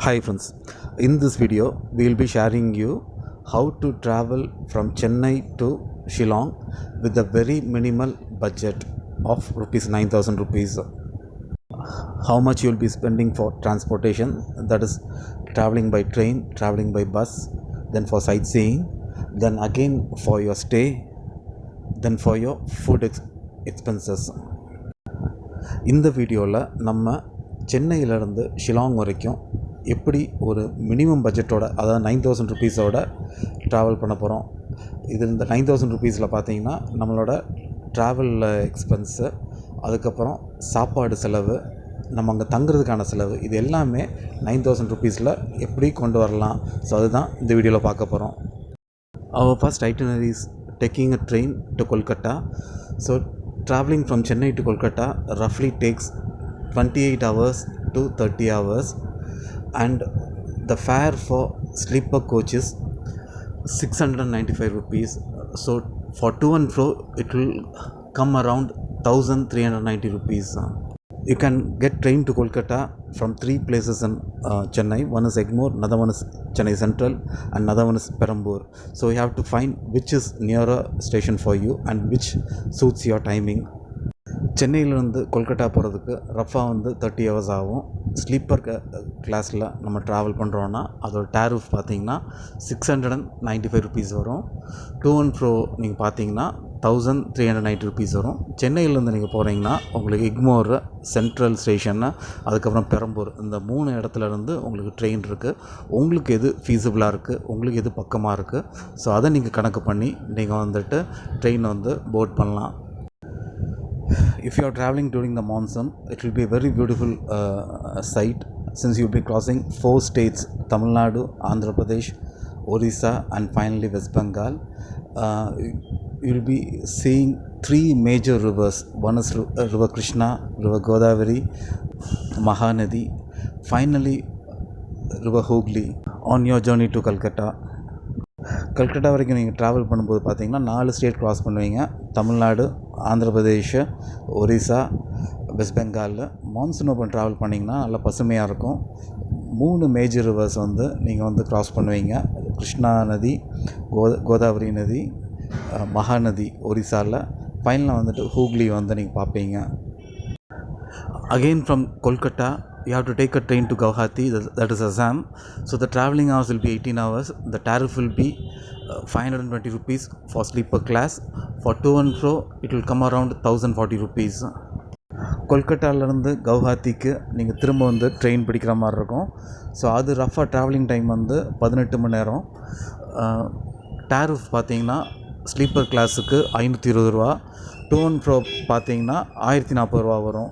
Hi friends, in this video we will be sharing you how to travel from Chennai to Shillong with a very minimal budget of rupees 9,000 rupees. How much you will be spending for transportation, that is traveling by train, traveling by bus, then for sightseeing, then again for your stay, then for your food expenses. இந்த வீடியோவில் நம்ம சென்னையிலேருந்து ஷிலாங் வரைக்கும் எப்படி ஒரு minimum பட்ஜெட்டோட, அதாவது 9,000 ருபீஸோட travel பண்ண போகிறோம். இது இந்த 9,000 ருபீஸில் பார்த்தீங்கன்னா நம்மளோட ட்ராவல் எக்ஸ்பென்ஸு, அதுக்கப்புறம் சாப்பாடு செலவு, நம்ம அங்கே தங்குறதுக்கான செலவு, இது எல்லாமே 9,000 ருபீஸில் எப்படி கொண்டு வரலாம். ஸோ அதுதான் இந்த வீடியோவில் பார்க்க போகிறோம். Our first itinerary is taking a train to Kolkata. So traveling from Chennai to Kolkata roughly takes 28 hours to 30 hours, and the fare for sleeper coach is 695 rupees. So for to and fro it will come around 1390 rupees. You can get train to Kolkata from three places in Chennai. One is Egmore, another one is Chennai Central, and another one is Perambur. So you have to find which is nearer station for you and which suits your timing. சென்னையிலேருந்து கொல்கட்டா போகிறதுக்கு ரஃபாக வந்து 30 hours ஆகும். Sleeper கிளாஸில் நம்ம travel பண்ணுறோன்னா அதோட tariff பார்த்தீங்கன்னா 695 rupees வரும். டூ அண்ட் ஃப்ரோ நீங்கள் பார்த்தீங்கன்னா 1390 ருபீஸ் வரும். சென்னையிலேருந்து நீங்கள் போகிறீங்கன்னா உங்களுக்கு எக்மோர், சென்ட்ரல் ஸ்டேஷன்னு, அதுக்கப்புறம் பெரம்பூர், இந்த 3 இடத்துலேருந்து உங்களுக்கு ட்ரெயின் இருக்குது. உங்களுக்கு எது ஃபீஸிபிளாக இருக்குது, உங்களுக்கு எது பக்கமாக இருக்குது, ஸோ அதை நீங்கள் கணக்கு பண்ணி நீங்கள் வந்துட்டு ட்ரெயின் வந்து போர்ட் பண்ணலாம். If you are traveling during the monsoon, it will be a very beautiful sight, since you will be crossing 4 states: Tamil Nadu, Andhra Pradesh, Orissa, and finally West Bengal. You will be seeing 3 major rivers. One is river Krishna, river Godavari, Mahanadi, finally river Hooghly on your journey to Calcutta. Calcutta வரைக்கும் நீங்கள் travel பண்ணும்போது பார்த்தீங்கன்னா 4 state cross பண்ணுவீங்க: Tamil Nadu, Andhra Pradesh, Orissa, west பெங்காலில். Monsoon open travel பண்ணிங்கன்னா நல்லா பசுமையாக இருக்கும். 3 மேஜர் ரிவர்ஸ் வந்து நீங்கள் வந்து க்ராஸ் பண்ணுவீங்க: கிருஷ்ணா நதி, கோதாவரி நதி, மகாநதி ஒரிசாவில், ஃபைனலாக வந்துட்டு ஹூக்லி வந்து நீங்கள் பார்ப்பீங்க. Again from Kolkata you have to take a train to Guwahati, that is Assam. So the travelling hours will be 18 hours. The tariff will be 520 rupees for sleeper class. For to and fro it will come around 1040 rupees. கொல்கட்டாவிலேருந்து கவுஹாத்திக்கு நீங்கள் திரும்ப வந்து train பிடிக்கிற மாதிரி இருக்கும். So அது ரஃபாக travelling time வந்து 18 மணி நேரம். Tariff பார்த்தீங்கன்னா ஸ்லீப்பர் கிளாஸுக்கு 520 ரூபா, டூ அண்ட் ஃப்ரோ பார்த்தீங்கன்னா 1040 ரூபா வரும்.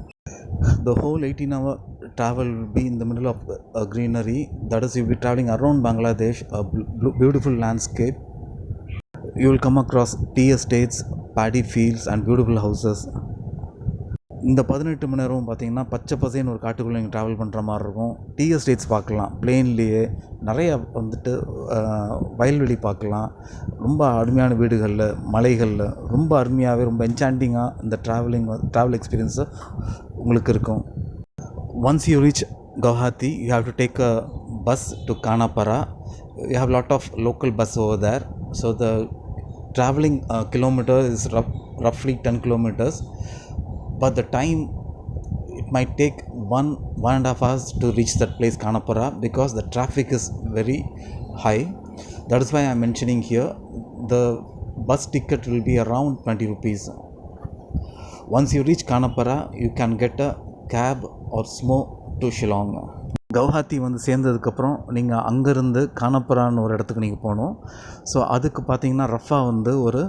The whole 18-hour travel will be in the middle of greenery. That is, you will be traveling around Bangladesh, a beautiful landscape. You will come across tea estates, paddy fields, and beautiful houses. இந்த 18 மணி நேரம் பார்த்தீங்கன்னா பச்சை பசேன்னு ஒரு காட்டுக்குள்ளே நீங்கள் travel பண்ணுற மாதிரி இருக்கும். டீ எஸ்டேட்ஸ் பார்க்கலாம், பிளெயின்லேயே நிறைய வந்துட்டு வயல்வெளி பார்க்கலாம். ரொம்ப அருமையான வீடுகளில், மலைகளில் ரொம்ப அருமையாகவே, ரொம்ப என்சாண்டிங்காக இந்த ட்ராவல் எக்ஸ்பீரியன்ஸு உங்களுக்கு இருக்கும். Once you reach Guwahati, you have to take a bus to Kanapara. You have a lot of local bus over there. So the traveling kilometer is roughly 10 kilometers. But the time, it might take 1.5 hours to reach that place Kanapara, because the traffic is very high. That is why I am mentioning here the bus ticket will be around 20 rupees. Once you reach Kanapara, you can get a cab or sumo to Shillong. Guwahati வந்து சேர்ந்ததுக்கப்புறம் நீங்கள் அங்கேருந்து கானப்பரான்னு ஒரு இடத்துக்கு நீங்கள் போகணும். So அதுக்கு பார்த்தீங்கன்னா ரஃபாக வந்து ஒரு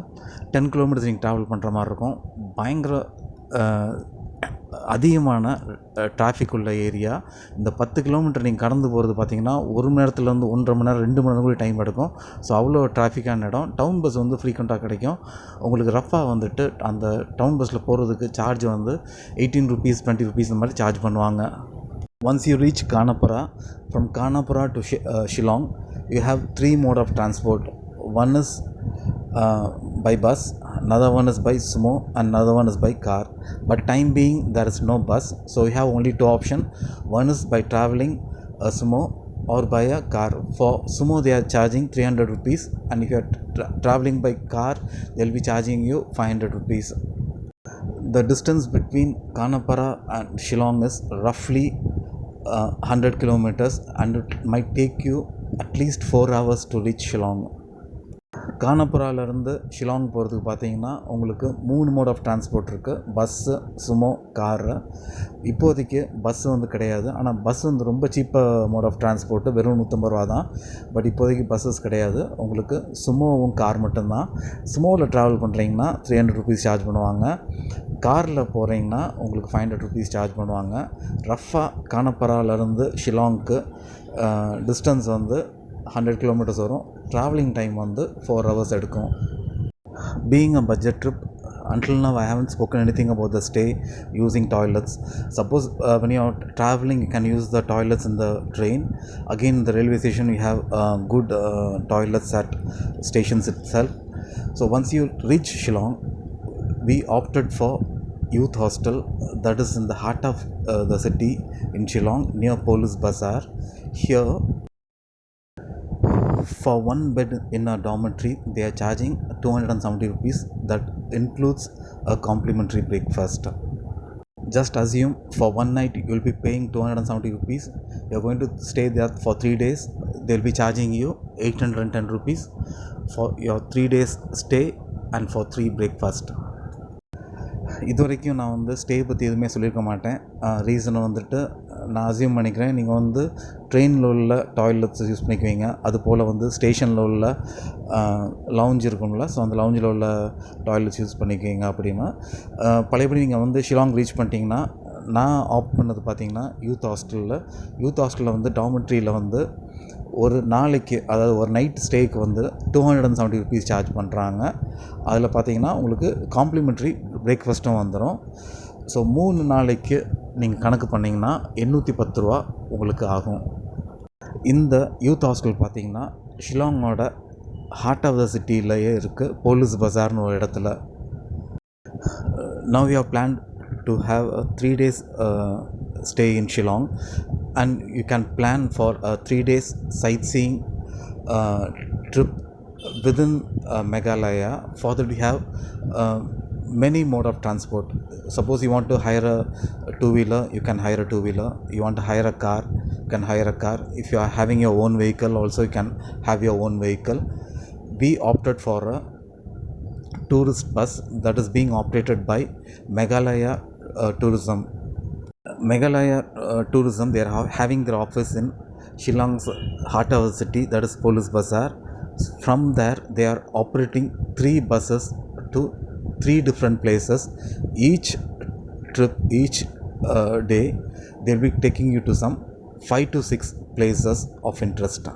10 கிலோமீட்டர்ஸ் நீங்கள் ட்ராவல் பண்ணுற மாதிரி இருக்கும். பயங்கர அதிகமான டிராஃபிக் உள்ள ஏரியா. இந்த 10 கிலோமீட்டர் நீங்கள் கடந்து போகிறது பார்த்தீங்கன்னா 1 மணி நேரத்துலேருந்து 1.5 மணி நேரம், 2 மணி நேரம் கூட டைம் எடுக்கும். ஸோ அவ்வளோ டிராஃபிக்கான இடம். டவுன் பஸ் வந்து ஃப்ரீக்வெண்ட்டாக கிடைக்கும். உங்களுக்கு ரஃபாக வந்துட்டு அந்த டவுன் பஸ்ஸில் போகிறதுக்கு சார்ஜ் வந்து 18 rupees, 20 rupees இந்த மாதிரி சார்ஜ் பண்ணுவாங்க. Once you reach Kanapara, from Kanapara to Shillong, you have 3 mode of transport. One is by bus, another one is by sumo, and another one is by car. But time being there is no bus, so we have only 2 options. One is by traveling a sumo, or by a car. For sumo they are charging 300 rupees, and if you are traveling by car they will be charging you 500 rupees. The distance between Kanapara and Shillong is roughly 100 kilometers, and it might take you at least 4 hours to reach Shillong. கானப்புராலேருந்து Shillong போகிறதுக்கு பார்த்தீங்கன்னா உங்களுக்கு 3 mode of transport இருக்குது. Bus, Sumo, car. இப்போதைக்கு bus வந்து கிடையாது, ஆனால் bus வந்து ரொம்ப சீப்பாக மோட் ஆஃப் டிரான்ஸ்போர்ட்டு, வெறும் 150 ரூபா தான். பட் இப்போதைக்கு பஸ்ஸஸ் கிடையாது, உங்களுக்கு சுமோவும் கார் மட்டும்தான். சுமோவில் ட்ராவல் பண்ணுறீங்கன்னா 300 ருபீஸ் சார்ஜ் பண்ணுவாங்க. காரில் போகிறீங்கன்னா உங்களுக்கு 500 ருபீஸ் சார்ஜ் பண்ணுவாங்க. ரஃபாக கானப்பராலேருந்து ஷிலாங்க்கு டிஸ்டன்ஸ் வந்து 100 kilometers வரும். ட்ராவலிங் டைம் வந்து 4 hours எடுக்கும். Being a budget trip, until now I haven't spoken anything about the stay, using toilets. Suppose when you are traveling you can use the toilets in the train. Again in the railway station we have good toilets at stations itself. So once you reach Shillong, we opted for youth hostel that is in the heart of the city in Shillong, near Police Bazaar. Here for one bed in a dormitory they are charging 270 rupees. That includes a complimentary breakfast. Just assume for one night you will be paying 270 rupees. You are going to stay there for 3 days. They will be charging you 810 rupees for your 3 days stay and for 3 breakfast. இது வரைக்கும் நான் வந்து stay பற்றி எதுவுமே சொல்லியிருக்க மாட்டேன். ரீசனை வந்துட்டு நான் அசியூம் பண்ணிக்கிறேன், நீங்கள் வந்து ட்ரெயினில் உள்ள டாய்லெட்ஸ் யூஸ் பண்ணிக்குவீங்க. அதுபோல் வந்து ஸ்டேஷனில் உள்ள லவுஞ்ச் இருக்கும்ல, ஸோ அந்த லவுஞ்சில் உள்ள டாய்லெட்ஸ் யூஸ் பண்ணிக்குவீங்க. அப்படின்னா பழையபடி நீங்கள் வந்து ஷிலாங் ரீச் பண்ணிட்டீங்கன்னா, நான் ஆப்ட் பண்ணது பார்த்தீங்கன்னா யூத் ஹாஸ்டலில் வந்து டார்மெட்ரியில் வந்து ஒரு நாளைக்கு, அதாவது ஒரு நைட் ஸ்டேக்கு வந்து 270 rupees சார்ஜ் பண்ணுறாங்க. அதில் பார்த்தீங்கன்னா உங்களுக்கு காம்ப்ளிமெண்ட்ரி பிரேக்ஃபாஸ்ட்டும் வந்துடும். ஸோ 3 நாளைக்கு நீங்கள் கணக்கு பண்ணிங்கன்னா 810 ரூபா உங்களுக்கு ஆகும். இந்த யூத் ஹாஸ்டல் பார்த்தீங்கன்னா ஷிலாங்கோட ஹார்ட் ஆஃப் த சிட்டிலேயே இருக்குது, போலீஸ் பஜார்னு ஒரு இடத்துல. Now we have planned to have a 3 days stay in Shillong, and you can plan for a 3 days sightseeing trip within Megalaya. For that we have many mode of transport. Suppose you want to hire a two-wheeler, you can hire a two-wheeler. You want to hire a car, you can hire a car. If you are having your own vehicle also, you can have your own vehicle. We opted for a tourist bus that is being operated by Megalaya tourism. Megalaya tourism, they are having their office in Shillong's heart of the city, that is Police Bazaar. From there they are operating 3 buses to 3 different places. Each trip, each day they will be taking you to some 5 to 6 places of interest.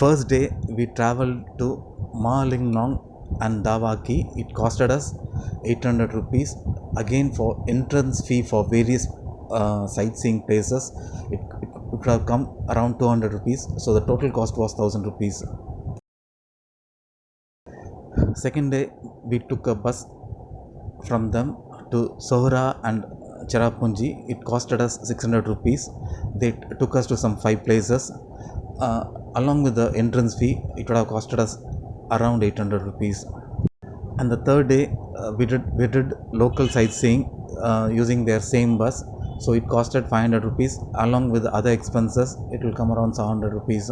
First day we traveled to Malingnong and Davaki. It costed us 800 rupees. Again for entrance fee for various sightseeing places, it would have come around 200 rupees. So the total cost was 1000 rupees. Second day we took a bus from them to Sohra and Cherrapunji. It costed us 600 rupees. They took us to some 5 places. Along with the entrance fee, it would have costed us around 800 rupees. And the third day we did local sightseeing using their same bus. So it costed 500 rupees. Along with other expenses, it will come around 700 rupees.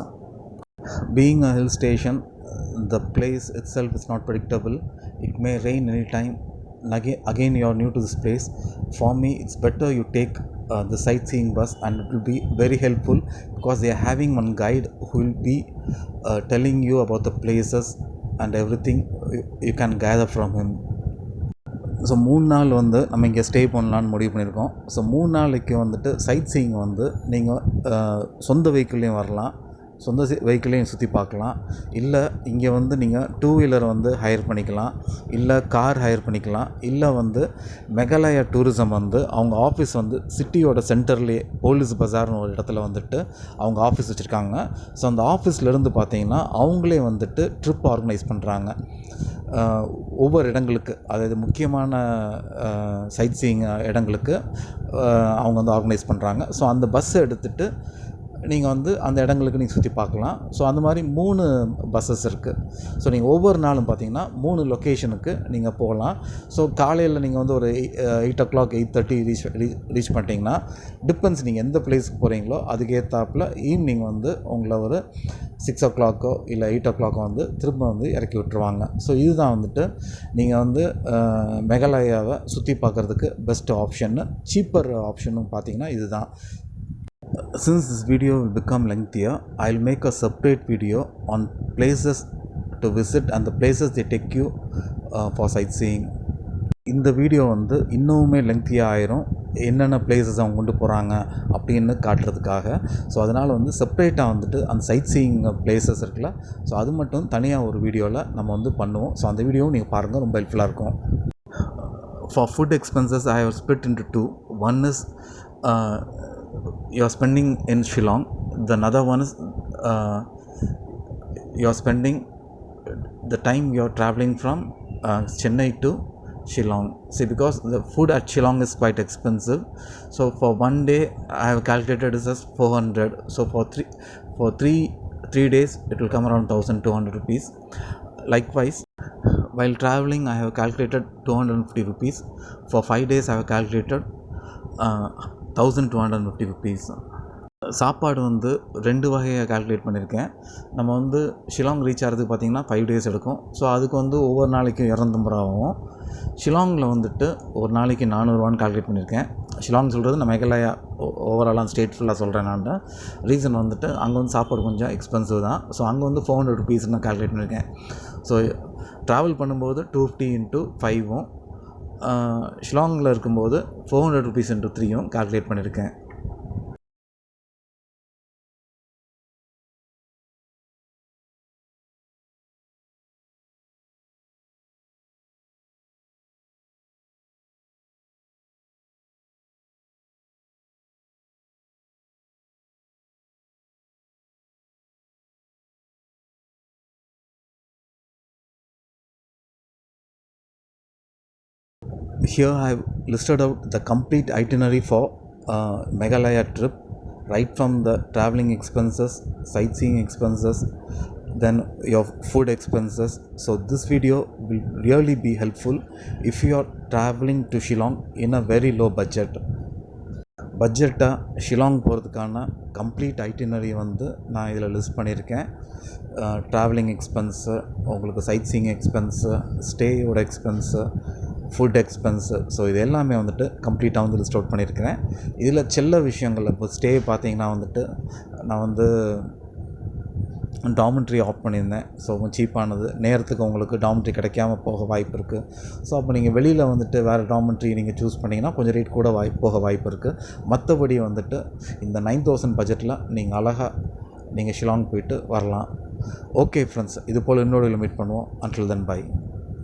Being a hill station, the place itself is not predictable. It may rain anytime. Again you are new to this place. For me it's better you take the sightseeing bus, and it will be very helpful because they are having one guide who will be telling you about the places and everything you can gather from him. So 3 நாள் வந்து நம்ம இங்கே stay பண்ணலான்னு முடிவு பண்ணியிருக்கோம். So 3 நாளைக்கு வந்துட்டு side seeing வந்து நீங்கள் சொந்த வெஹிக்கிள்லேயும் வரலாம், சொந்த வெஹிக்கிளையும் சுற்றி பார்க்கலாம். இல்லை இங்கே வந்து நீங்கள் டூ வீலர் வந்து ஹையர் பண்ணிக்கலாம், இல்லை கார் ஹையர் பண்ணிக்கலாம். இல்லை வந்து மெகலாயா டூரிசம் வந்து அவங்க ஆஃபீஸ் வந்து சிட்டியோட சென்டர்லேயே போலீஸ் பஜார்னு ஒரு இடத்துல வந்துட்டு அவங்க ஆஃபீஸ் வச்சுருக்காங்க. ஸோ அந்த ஆஃபீஸ்லேருந்து பார்த்தீங்கன்னா அவங்களே வந்துட்டு ட்ரிப் ஆர்கனைஸ் பண்ணுறாங்க ஒவ்வொரு இடங்களுக்கு. அதாவது முக்கியமான சைட் சீயிங் இடங்களுக்கு அவங்க வந்து ஆர்கனைஸ் பண்ணுறாங்க. ஸோ அந்த பஸ்ஸை எடுத்துகிட்டு நீங்கள் வந்து அந்த இடங்களுக்கு நீங்கள் சுற்றி பார்க்கலாம். ஸோ அந்த மாதிரி 3 பஸ்ஸஸ் இருக்குது. ஸோ நீங்கள் ஒவ்வொரு நாளும் பார்த்தீங்கன்னா 3 லொக்கேஷனுக்கு நீங்கள் போகலாம். ஸோ காலையில் நீங்கள் வந்து ஒரு 8:00 8:30 ரீச் பண்ணிட்டீங்கன்னா, டிபெண்ட்ஸ் நீங்கள் எந்த பிளேஸுக்கு போகிறீங்களோ அதுக்கேற்றாப்புல ஈவினிங் வந்து உங்களை ஒரு 6:00 இல்லை 8:00 வந்து திரும்ப வந்து இறக்கி விட்டுருவாங்க. ஸோ இதுதான் வந்துட்டு நீங்கள் வந்து மெகலாயாவை சுற்றி பார்க்குறதுக்கு பெஸ்ட் ஆப்ஷன்னு. சீப்பர் ஆப்ஷனும் பார்த்தீங்கன்னா இதுதான். Since this video will become lengthier, I'll make a separate video on places to visit and the places they take you for sightseeing. இந்த வீடியோ வந்து இன்னுமே லெங்க்தியாக ஆயிரும், என்னென்ன பிளேசஸ் அவங்க கொண்டு போகிறாங்க அப்படின்னு காட்டுறதுக்காக. ஸோ அதனால் வந்து செப்ரேட்டாக வந்துட்டு அந்த சைட் சீயிங் பிளேசஸ் இருக்குல்ல, ஸோ அது மட்டும் தனியாக ஒரு வீடியோவில் நம்ம வந்து பண்ணுவோம். ஸோ அந்த வீடியோவும் நீங்கள் பாருங்கள், ரொம்ப ஹெல்ப்ஃபுல்லாக இருக்கும். For food expenses, I have split into two. One is you are spending in Shillong. The another one is you are spending the time you are traveling from Chennai to Shillong. See, because the food at Shillong is quite expensive. So for one day I have calculated is just 400. So for three days it will come around 1,200 rupees. Likewise, while traveling I have calculated 250 rupees. For 5 days I have calculated 1,250 rupees. சாப்பாடு வந்து 2 வகையாக calculate பண்ணியிருக்கேன். நம்ம வந்து Shillong reach ஆகிறதுக்கு பார்த்திங்கன்னா 5 days எடுக்கும். So அதுக்கு வந்து ஒவ்வொரு நாளைக்கும் 250 ரூபா ஆகும். ஷிலாங்கில் வந்துட்டு ஒரு நாளைக்கு 400 ரூபான்னு கால்குலேட் பண்ணியிருக்கேன். ஷிலாங் சொல்கிறது நான் மெகலாயா ஓவராலாக ஸ்டேட் ஃபுல்லாக சொல்கிறேன். நான் ரீசன் வந்துட்டு அங்கே வந்து சாப்பாடு கொஞ்சம் எக்ஸ்பென்சிவ் தான். ஸோ அங்கே வந்து 400 rupees நான் கால்குலேட் பண்ணியிருக்கேன். ஸோ ட்ராவல் பண்ணும்போது 250 into 5 ஷிலாங்கில் இருக்கும்போது 400 rupees into 3 கால்குலேட் பண்ணியிருக்கேன். Here I have listed out the complete itinerary for Megalaya trip, right from the traveling expenses, sightseeing expenses, then your food expenses. So this video will really be helpful if you are traveling to Shillong in a very low budget. பட்ஜெட்டாக ஷிலாங் போகிறதுக்கான complete itinerary வந்து நான் இதில் list பண்ணியிருக்கேன். Travelling expense, உங்களுக்கு sightseeing expense, ஸ்டேயோட expense, food expense. So இது எல்லாமே வந்துட்டு கம்ப்ளீட்டாக வந்து லிஸ்ட் அவுட் பண்ணியிருக்கிறேன். இதில் செல்ல விஷயங்கள், இப்போ ஸ்டே பார்த்தீங்கன்னா வந்துட்டு நான் வந்து டாமெண்ட்ரி ஆஃப் பண்ணியிருந்தேன். ஸோ சீப்பானது, நேரத்துக்கு உங்களுக்கு டாமெண்ட்ரி கிடைக்காம போக வாய்ப்பு இருக்குது. ஸோ அப்போ நீங்கள் வெளியில் வந்துட்டு வேறு டாமெண்ட்ரி நீங்கள் சூஸ் பண்ணிங்கன்னா கொஞ்சம் ரேட் கூட போக வாய்ப்பு இருக்குது. மற்றபடி வந்துட்டு இந்த 9,000 பட்ஜெட்டில் நீங்கள் அழகாக நீங்கள் ஷிலாங் போயிட்டு வரலாம். ஓகே ஃப்ரெண்ட்ஸ், இது போல் இன்னொரு மீட் பண்ணுவோம். Until then by.